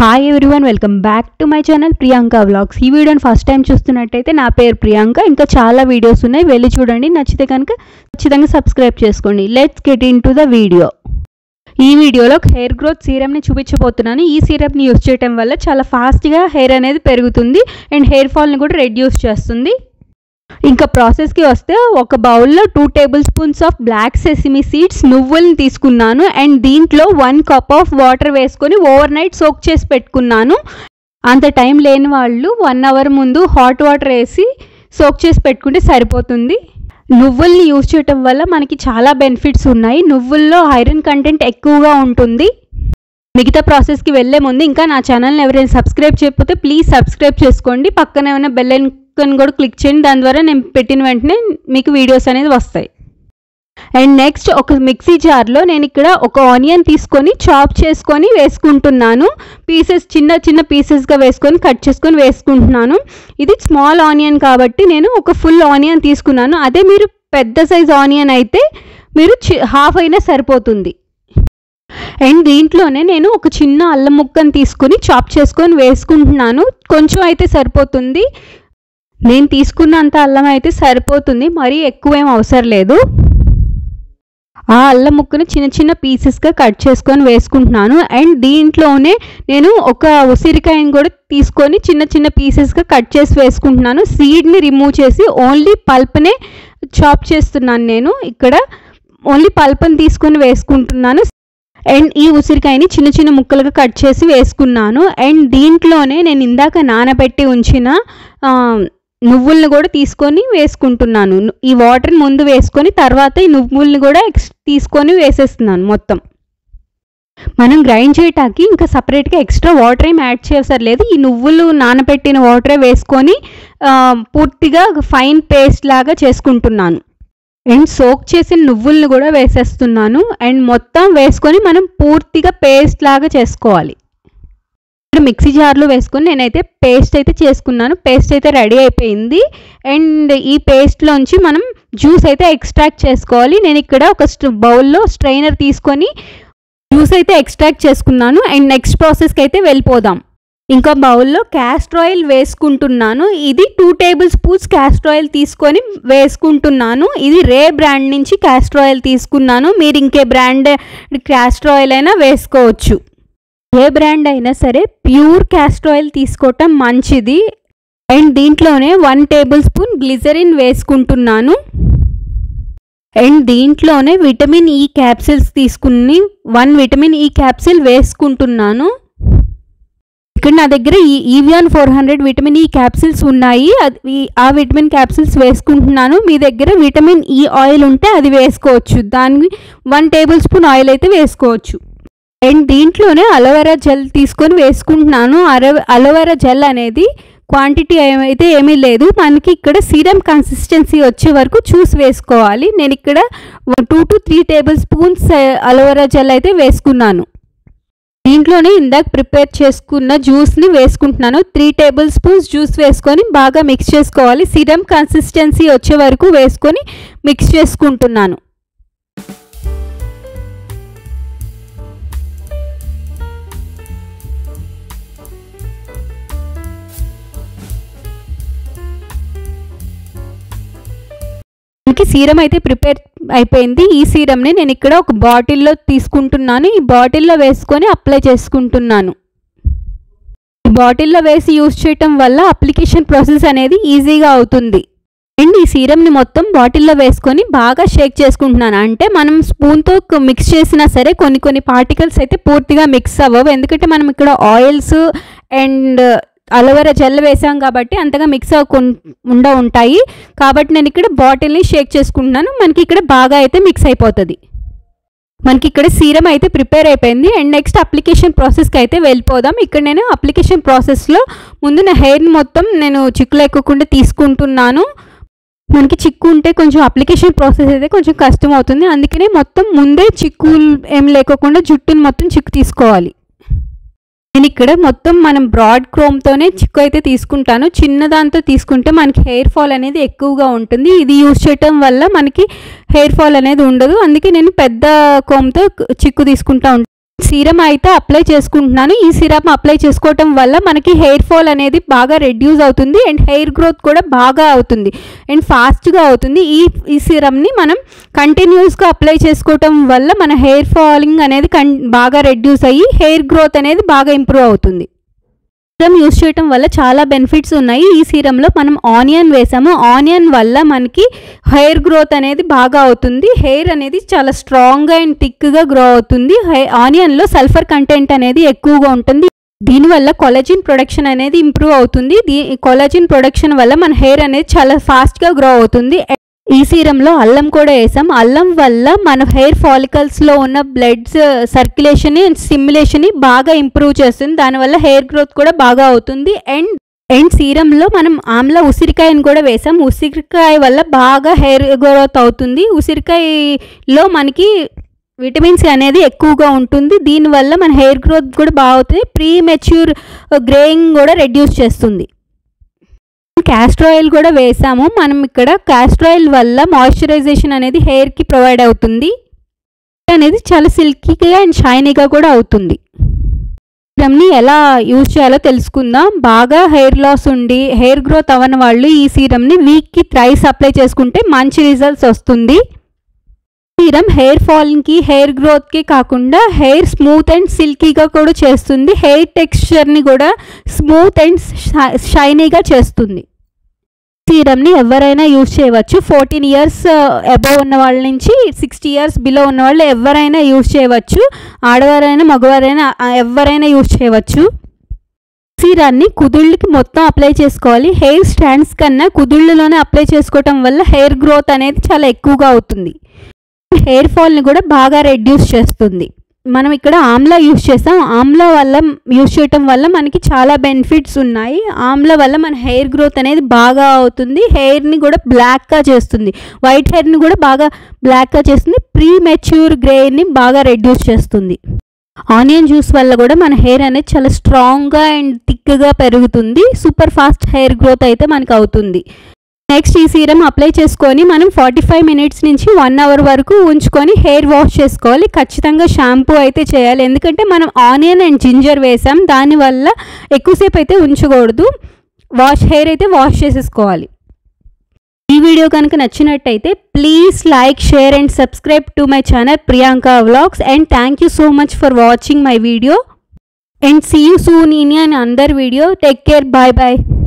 Hi everyone, welcome back to my channel Priyanka vlogs. ఈ వీడియోని first time చూస్తున్నట్టయితే నా పేరు ప్రియాంక. ఇంకా చాలా వీడియోస్ ఉన్నాయి, వెళ్ళి చూడండి. నచ్చితే కనుక ఖచ్చితంగా సబ్స్క్రైబ్ చేసుకోండి. Let's get in to the video. ఈ వీడియోలో హెయిర్ గ్రోత్ సీరమ్ని చూపించబోతున్నాను. ఈ సీరమ్ని యూస్ చేయడం వల్ల చాలా ఫాస్ట్గా హెయిర్ అనేది పెరుగుతుంది అండ్ హెయిర్ ఫాల్ని కూడా రెడ్యూస్ చేస్తుంది. ఇంకా ప్రాసెస్కి వస్తే ఒక బౌల్లో 2 tablespoons of black sesame seeds నువ్వులను తీసుకున్నాను అండ్ దీంట్లో 1 కప్ ఆఫ్ వాటర్ వేసుకొని ఓవర్ నైట్ సోక్ చేసి పెట్టుకున్నాను. అంత టైం లేని వాళ్ళు 1 అవర్ ముందు హాట్ వాటర్ వేసి సోక్ చేసి పెట్టుకుంటే సరిపోతుంది. నువ్వుల్ని యూజ్ చేయటం వల్ల మనకి చాలా బెనిఫిట్స్ ఉన్నాయి. నువ్వుల్లో ఐరన్ కంటెంట్ ఎక్కువగా ఉంటుంది. మిగతా ప్రాసెస్కి వెళ్ళే ముందు ఇంకా నా ఛానల్ని ఎవరైనా సబ్స్క్రైబ్ చేయకపోతే ప్లీజ్ సబ్స్క్రైబ్ చేసుకోండి. పక్కన ఏమైనా బెల్ ఐకాన్ కూడా క్లిక్ చేయండి. దాని ద్వారా నేను పెట్టిన వెంటనే మీకు వీడియోస్ అనేది వస్తాయి. అండ్ నెక్స్ట్ ఒక మిక్సీ జార్లో నేను ఇక్కడ ఒక ఆనియన్ తీసుకొని చాప్ చేసుకొని వేసుకుంటున్నాను. పీసెస్ చిన్న చిన్న పీసెస్గా వేసుకొని కట్ చేసుకొని వేసుకుంటున్నాను. ఇది స్మాల్ ఆనియన్ కాబట్టి నేను ఒక ఫుల్ ఆనియన్ తీసుకున్నాను. అదే మీరు పెద్ద సైజ్ ఆనియన్ అయితే మీరు హాఫ్ అయినా సరిపోతుంది. అండ్ దీంట్లోనే నేను ఒక చిన్న అల్లం ముక్కను తీసుకుని చాప్ చేసుకొని వేసుకుంటున్నాను. కొంచెం అయితే సరిపోతుంది. నేను తీసుకున్నంత అల్లం అయితే సరిపోతుంది, మరీ ఎక్కువేం అవసరం లేదు. ఆ అల్లం ముక్కను చిన్న చిన్న పీసెస్గా కట్ చేసుకొని వేసుకుంటున్నాను. అండ్ దీంట్లోనే నేను ఒక ఉసిరికాయని కూడా తీసుకొని చిన్న చిన్న పీసెస్గా కట్ చేసి వేసుకుంటున్నాను. సీడ్ని రిమూవ్ చేసి ఓన్లీ పల్ప్నే చాప్ చేస్తున్నాను. నేను ఇక్కడ ఓన్లీ పల్ప్ని తీసుకొని వేసుకుంటున్నాను. అండ్ ఈ ఉసిరికాయని చిన్న చిన్న ముక్కలుగా కట్ చేసి వేసుకున్నాను. అండ్ దీంట్లోనే నేను ఇందాక నానబెట్టి ఉంచిన నువ్వుల్ని కూడా తీసుకొని వేసుకుంటున్నాను. ఈ వాటర్ని ముందు వేసుకొని తర్వాత ఈ నువ్వుల్ని కూడా తీసుకొని వేసేస్తున్నాను. మొత్తం మనం గ్రైండ్ చేయటానికి ఇంకా సపరేట్గా ఎక్స్ట్రా వాటర్ ఏం యాడ్ చేసర్ లేదు. ఈ నువ్వులు నానబెట్టిన వాటరే వేసుకొని పూర్తిగా ఫైన్ పేస్ట్ లాగా చేసుకుంటున్నాను. అండ్ సోక్ చేసిన నువ్వుల్ని కూడా వేసేస్తున్నాను. అండ్ మొత్తం వేసుకొని మనం పూర్తిగా పేస్ట్ లాగా చేసుకోవాలి. ఇక్కడ మిక్సీ జార్లో వేసుకొని నేనైతే పేస్ట్ అయితే చేసుకున్నాను. పేస్ట్ అయితే రెడీ అయిపోయింది. అండ్ ఈ పేస్ట్లోంచి మనం జ్యూస్ అయితే ఎక్స్ట్రాక్ట్ చేసుకోవాలి. నేను ఇక్కడ ఒక బౌల్లో స్ట్రైనర్ తీసుకొని జ్యూస్ అయితే ఎక్స్ట్రాక్ట్ చేసుకున్నాను. అండ్ నెక్స్ట్ ప్రాసెస్కి అయితే వెళ్ళిపోదాం. ఇంకా బౌల్లో క్యాస్టర్ ఆయిల్ వేసుకుంటున్నాను. ఇది 2 టేబుల్ స్పూన్స్ క్యాస్టర్ ఆయిల్ తీసుకొని వేసుకుంటున్నాను. ఇది రే బ్రాండ్ నుంచి క్యాస్టర్ ఆయిల్ తీసుకున్నాను. మీరు ఇంకే బ్రాండ్ క్యాస్టర్ ఆయిల్ అయినా వేసుకోవచ్చు. ఏ బ్రాండ్ అయినా సరే ప్యూర్ క్యాస్టర్ ఆయిల్ తీసుకోవటం మంచిది. అండ్ దీంట్లోనే 1 టేబుల్ స్పూన్ గ్లిజరిన్ వేసుకుంటున్నాను. అండ్ దీంట్లోనే విటమిన్ ఈ క్యాప్సిల్స్ తీసుకుని 1 విటమిన్ ఈ క్యాప్సిల్ వేసుకుంటున్నాను. ఇక్కడ నా దగ్గర ఈ ఈవియాన్ 400 విటమిన్ ఈ క్యాప్సిల్స్ ఉన్నాయి. ఆ విటమిన్ క్యాప్సిల్స్ వేసుకుంటున్నాను. మీ దగ్గర విటమిన్ ఈ ఆయిల్ ఉంటే అది వేసుకోవచ్చు. దాన్ని 1 టేబుల్ స్పూన్ ఆయిల్ అయితే వేసుకోవచ్చు. అండ్ దీంట్లోనే అలోవెరా జెల్ తీసుకొని వేసుకుంటున్నాను. అలోవెరా జెల్ అనేది క్వాంటిటీ అయితే ఏమీ లేదు. మనకి ఇక్కడ సీరం కన్సిస్టెన్సీ వచ్చే వరకు చూసి వేసుకోవాలి. నేను ఇక్కడ 2 to 3 table spoons aloe vera gel అయితే వేసుకున్నాను. దీంట్లోనే ఇందాక ప్రిపేర్ చేసుకున్న జ్యూస్ని వేసుకుంటున్నాను. 3 టేబుల్ స్పూన్స్ జ్యూస్ వేసుకొని బాగా మిక్స్ చేసుకోవాలి. సీరం కన్సిస్టెన్సీ వచ్చే వరకు వేసుకొని మిక్స్ చేసుకుంటున్నాను. మనకి సీరం అయితే ప్రిపేర్ అయిపోయింది. ఈ సీరంని నేను ఇక్కడ ఒక బాటిల్లో తీసుకుంటున్నాను. ఈ బాటిల్లో వేసుకొని అప్లై చేసుకుంటున్నాను. ఈ బాటిల్లో వేసి యూజ్ చేయటం వల్ల అప్లికేషన్ ప్రాసెస్ అనేది ఈజీగా అవుతుంది. అండ్ ఈ సీరంని మొత్తం బాటిల్లో వేసుకొని బాగా షేక్ చేసుకుంటున్నాను. అంటే మనం స్పూన్తో మిక్స్ చేసినా సరే కొన్ని పార్టికల్స్ అయితే పూర్తిగా మిక్స్ అవ్వవు. ఎందుకంటే మనం ఇక్కడ ఆయిల్స్ అండ్ అలోవెరా జెల్ వేసాం కాబట్టి అంతగా మిక్స్ అవ్వకుండా ఉంటాయి. కాబట్టి నేను ఇక్కడ బాటిల్ని షేక్ చేసుకుంటున్నాను. మనకి ఇక్కడ బాగా అయితే మిక్స్ అయిపోతుంది. మనకి ఇక్కడ సీరం అయితే ప్రిపేర్ అయిపోయింది. అండ్ నెక్స్ట్ అప్లికేషన్ ప్రాసెస్కి అయితే వెళ్ళిపోదాం. ఇక్కడ నేను అప్లికేషన్ ప్రాసెస్లో ముందు నా హెయిర్ని మొత్తం నేను చిక్కులు ఎక్కకుండా తీసుకుంటున్నాను. మనకి చిక్కు ఉంటే కొంచెం అప్లికేషన్ ప్రాసెస్ అయితే కొంచెం కష్టం అవుతుంది. అందుకనే మొత్తం ముందే చిక్కులు ఏం లేకోకుండా జుట్టుని మొత్తం చిక్కు తీసుకోవాలి. నేను ఇక్కడ మొత్తం మనం బ్రాడ్ క్రోమ్తోనే చిక్కు అయితే తీసుకుంటాను. చిన్నదాంతో తీసుకుంటే మనకి హెయిర్ ఫాల్ అనేది ఎక్కువగా ఉంటుంది. ఇది యూజ్ చేయటం వల్ల మనకి హెయిర్ ఫాల్ అనేది ఉండదు. అందుకే నేను పెద్ద కోమ్తో చిక్కు తీసుకుంటా ఉంటాను. సీరం అయితే అప్లై చేసుకుంటున్నాను. ఈ సీరం అప్లై చేసుకోవటం వల్ల మనకి హెయిర్ ఫాల్ అనేది బాగా రెడ్యూస్ అవుతుంది అండ్ హెయిర్ గ్రోత్ కూడా బాగా అవుతుంది అండ్ ఫాస్ట్గా అవుతుంది. ఈ సీరంని మనం కంటిన్యూస్గా అప్లై చేసుకోవటం వల్ల మన హెయిర్ ఫాలింగ్ అనేది బాగా రెడ్యూస్ అయ్యి హెయిర్ గ్రోత్ అనేది బాగా ఇంప్రూవ్ అవుతుంది. సీరం యూస్ చేయటం వల్ల చాలా బెనిఫిట్స్ ఉన్నాయి. ఈ సీరంలో మనం ఆనియన్ వేసాము. ఆనియన్ వల్ల మనకి హెయిర్ గ్రోత్ అనేది బాగా అవుతుంది. హెయిర్ అనేది చాలా స్ట్రాంగ్గా అండ్ థిక్గా గ్రో అవుతుంది. ఆనియన్లో సల్ఫర్ కంటెంట్ అనేది ఎక్కువగా ఉంటుంది. దీనివల్ల కొలాజిన్ ప్రొడక్షన్ అనేది ఇంప్రూవ్ అవుతుంది. కొలాజిన్ ప్రొడక్షన్ వల్ల మన హెయిర్ అనేది చాలా ఫాస్ట్గా గ్రో అవుతుంది. ఈ సీరంలో అల్లం కూడా వేసాం. అల్లం వల్ల మన హెయిర్ ఫాలికల్స్లో ఉన్న బ్లడ్ సర్క్యులేషన్ అండ్ స్టిమ్యులేషన్ బాగా ఇంప్రూవ్ చేస్తుంది. దానివల్ల హెయిర్ గ్రోత్ కూడా బాగా అవుతుంది. అండ్ సీరంలో మనం ఆమ్లా ఉసిరికాయని కూడా వేసాం. ఉసిరికాయ వల్ల బాగా హెయిర్ గ్రోత్ అవుతుంది. ఉసిరికాయలో మనకి విటమిన్స్ అనేది ఎక్కువగా ఉంటుంది. దీనివల్ల మన హెయిర్ గ్రోత్ కూడా బాగా అవుతుంది. ప్రీ మెచ్యూర్ గ్రేయింగ్ కూడా రెడ్యూస్ చేస్తుంది. క్యాస్టర్ ఆయిల్ కూడా వేసాము. మనం ఇక్కడ క్యాస్టర్ ఆయిల్ వల్ల మాయిశ్చరైజేషన్ అనేది హెయిర్కి ప్రొవైడ్ అవుతుంది. అనేది చాలా సిల్కీగా అండ్ షైనీగా కూడా అవుతుంది. సీరంని ఎలా యూజ్ చేయాలో తెలుసుకుందాం. బాగా హెయిర్ లాస్ ఉండి హెయిర్ గ్రోత్ అవ్వని వాళ్ళు ఈ సీరంని వీక్కి థ్రైస్ అప్లై చేసుకుంటే మంచి రిజల్ట్స్ వస్తుంది. సీరం హెయిర్ ఫాలింగ్కి హెయిర్ గ్రోత్కి కాకుండా హెయిర్ స్మూత్ అండ్ సిల్కీగా కూడా చేస్తుంది. హెయిర్ టెక్స్చర్ని కూడా స్మూత్ అండ్ షైనీగా చేస్తుంది. సీరంని ఎవరైనా యూజ్ చేయవచ్చు. 14 years అబవ్ ఉన్న వాళ్ళ నుంచి 60 years బిలో ఉన్న వాళ్ళు ఎవరైనా యూజ్ చేయవచ్చు. ఆడవారైనా మగవారైనా ఎవరైనా యూజ్ చేయవచ్చు. సీరాన్ని కుదుళ్ళకి మొత్తం అప్లై చేసుకోవాలి. హెయిర్ స్టాండ్స్ కన్నా కుదుళ్ళలోనే అప్లై చేసుకోవటం వల్ల హెయిర్ గ్రోత్ అనేది చాలా ఎక్కువగా అవుతుంది. హెయిర్ ఫాల్ని కూడా బాగా రెడ్యూస్ చేస్తుంది. మనం ఇక్కడ ఆమ్లా యూజ్ చేసాం. ఆమ్లా వల్ల యూజ్ చేయటం వల్ల మనకి చాలా బెనిఫిట్స్ ఉన్నాయి. ఆమ్లా వల్ల మన హెయిర్ గ్రోత్ అనేది బాగా అవుతుంది. హెయిర్ని కూడా బ్లాక్గా చేస్తుంది. వైట్ హెయిర్ని కూడా బాగా బ్లాక్గా చేస్తుంది. ప్రీ మెచ్యూర్ గ్రేని బాగా రెడ్యూస్ చేస్తుంది. ఆనియన్ జ్యూస్ వల్ల కూడా మన హెయిర్ అనేది చాలా స్ట్రాంగ్గా అండ్ థిక్గా పెరుగుతుంది. సూపర్ ఫాస్ట్ హెయిర్ గ్రోత్ అయితే మనకు అవుతుంది. నెక్స్ట్ ఈ సీరం అప్లై చేసుకొని మనం 45 minutes నుంచి 1 hour వరకు ఉంచుకొని హెయిర్ వాష్ చేసుకోవాలి. ఖచ్చితంగా షాంపూ అయితే చేయాలి. ఎందుకంటే మనం ఆనియన్ అండ్ జింజర్ వేసాం. దానివల్ల ఎక్కువసేపు అయితే ఉంచకూడదు. హెయిర్ అయితే వాష్ చేసేసుకోవాలి. ఈ వీడియో కనుక నచ్చినట్టయితే please like, share and subscribe to my channel Priyanka vlogs. And thank you so much for watching my video. And see you soon in another video. Take care. Bye bye.